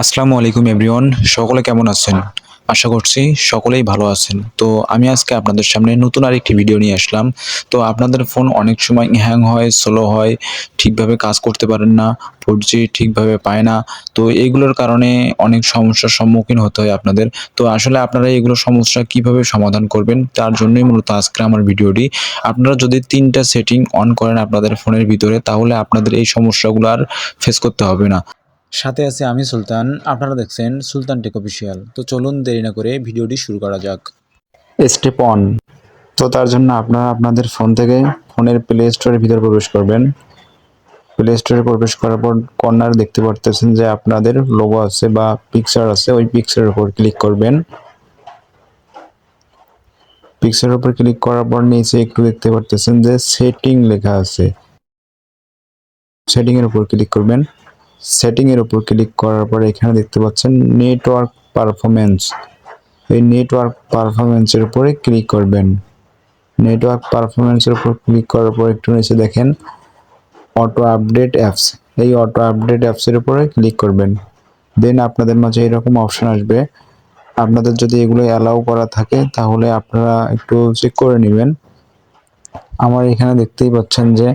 আসসালামু আলাইকুম এভরিওয়ান, সকলে কেমন আছেন? আশা করছি সকলেই ভালো আছেন। তো আমি আজকে আপনাদের সামনে নতুন আরেকটি ভিডিও নিয়ে আসলাম। তো আপনাদের ফোন অনেক সময় হ্যাং হয়, স্লো হয়, ঠিকভাবে কাজ করতে পারেন না, 4G ঠিকভাবে পায় না। তো এইগুলোর কারণে অনেক সমস্যার সম্মুখীন হতে হয় আপনাদের। তো আসলে আপনারা এগুলো সমস্যা কিভাবে সমাধান করবেন তার জন্যই মূলত আজকে আমার ভিডিওটি। আপনারা যদি ৩ টা সেটিং অন করেন আপনাদের ফোনের ভিতরে তাহলে আপনাদের এই সমস্যাগুলো আর ফেস করতে হবে না। সাথে আছে আমি সুলতান, আপনারা দেখছেন সুলতান টেক অফিসিয়াল। তো চলুন দেরি না করে ভিডিওটি শুরু করা যাক। Step on. তো তার জন্য আপনারা আপনাদের ফোন থেকে ফোনের প্লে স্টোরের ভিতরে প্রবেশ করবেন। প্লে স্টোরে প্রবেশ করার পর কর্নার দেখতে পারতেছেন যে আপনাদের লোগো আছে বা পিকচার আছে, ওই পিকচারের উপর ক্লিক করবেন। পিকচারের উপর ক্লিক করার পর নিচে একটু দেখতে পারতেছেন যে সেটিং লেখা আছে, সেটিং এর উপর ক্লিক করবেন। সেটিং এর উপর ক্লিক করার পরে এখানে দেখতে পাচ্ছেন নেটওয়ার্ক পারফরম্যান্স। এই নেটওয়ার্ক পারফরম্যান্সের উপরে ক্লিক করবেন। নেটওয়ার্ক পারফরম্যান্সের উপর ক্লিক করার পর একটু নিচে দেখেন অটো আপডেট অ্যাপস। এই অটো আপডেট অ্যাপসের উপরে ক্লিক করবেন। দেন আপনাদের মাঝে এরকম অপশন আসবে। আপনাদের যদি এগুলো অ্যালাউ করা থাকে তাহলে আপনারা একটু চেক করে নেবেন। আমার এখানে দেখতেই পাচ্ছেন যে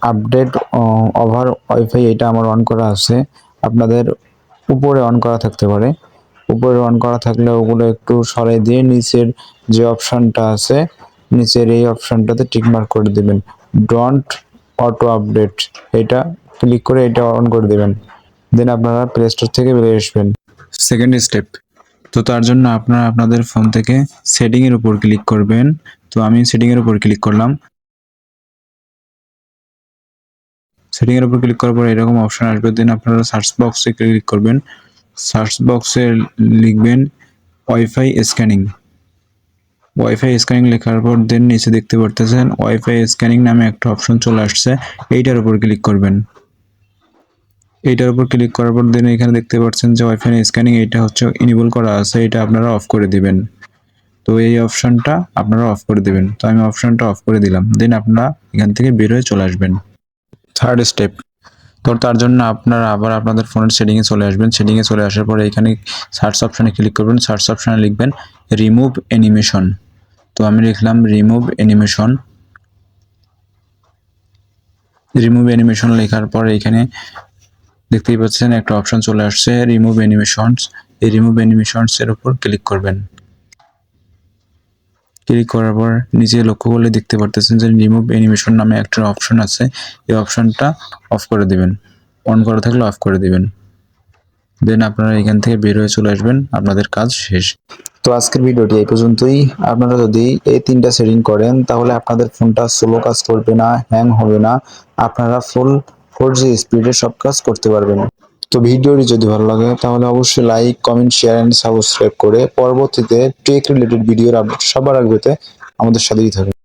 আপডেট ওভার ওয়াইফাই, এটা আমার অন করা আছে। আপনাদের উপরে অন করা থাকতে পারে। উপরে অন করা থাকলে ওগুলো একটু সরাই দিয়ে নিচের যে অপশনটা আছে, নিচের এই অপশনটাতে টিকমার্ক করে দিবেন, ডোন্ট অটো আপডেট। এটা ক্লিক করে এটা অন করে দিবেন। দেন আপনারা প্লে স্টোর থেকে বেরিয়ে আসবেন। Second step. তো তার জন্য আপনারা আপনাদের ফোন থেকে সেটিং এর উপর ক্লিক করবেন। তো আমি সেটিং এর উপর ক্লিক করলাম। সেটিং এর উপর ক্লিক করার পর এরকম অপশন আসবে। দেন আপনারা সার্চ বক্সে ক্লিক করবেন। সার্চ বক্সে লিখবেন ওয়াইফাই স্ক্যানিং। ওয়াইফাই স্ক্যানিং লেখার পর দেন নিচে দেখতে পারতেছেন ওয়াইফাই স্ক্যানিং নামে একটা অপশন চলে আসছে, এইটার উপর ক্লিক করবেন। এইটার উপর ক্লিক করার পর দেন এখানে দেখতে পাচ্ছেন যে ওয়াইফাই স্ক্যানিং এটা হচ্ছে ইনেবল করা আছে, এটা আপনারা অফ করে দিবেন। তো এই অপশনটা আপনারা অফ করে দিবেন। তো আমি অপশনটা অফ করে দিলাম। দেন আপনারা এখান থেকে বের হয়ে চলে আসবেন। Third step. তো তার জন্য আপনারা আবার আপনাদের ফোনের সেটিংয়ে চলে আসবেন। সেটিংয়ে চলে আসার পরে এখানে সার্চ অপশনে ক্লিক করবেন। সার্চ অপশনে লিখবেন রিমুভ অ্যানিমেশন। তো আমি লিখলাম রিমুভ অ্যানিমেশন। রিমুভ অ্যানিমেশন লেখার পর এখানে দেখতেই পাচ্ছেন একটা অপশন চলে আসছে রিমুভ অ্যানিমেশনস। এই রিমুভ অ্যানিমেশনস এর উপর ক্লিক করবেন। ক্লিক করার পর নিচে লক্ষ্য করলে দেখতে পারতেছেন যে রিমুভ অ্যানিমেশন নামে একটা অপশন আছে, এই অপশনটা অফ করে দিবেন। অন করা থাকলে অফ করে দিবেন। দেন আপনারা এখান থেকে বের হয়ে চলে আসবেন, আপনাদের কাজ শেষ। তো আজকের ভিডিওটি এই পর্যন্তই। আপনারা যদি এই 3টা সেটিং করেন তাহলে আপনাদের ফোনটা স্লো কাজ করবে না, হ্যাং হবে না, আপনারা ফুল 4G স্পিডে সব কাজ করতে পারবেন। তো ভিডিওটি যদি ভালো লাগে তাহলে অবশ্যই like, comment, share and subscribe করে পরবর্তীতে টেক রিলেটেড ভিডিওর আপডেট সবার আগে পেতে আমাদের সাথেই থাকুন।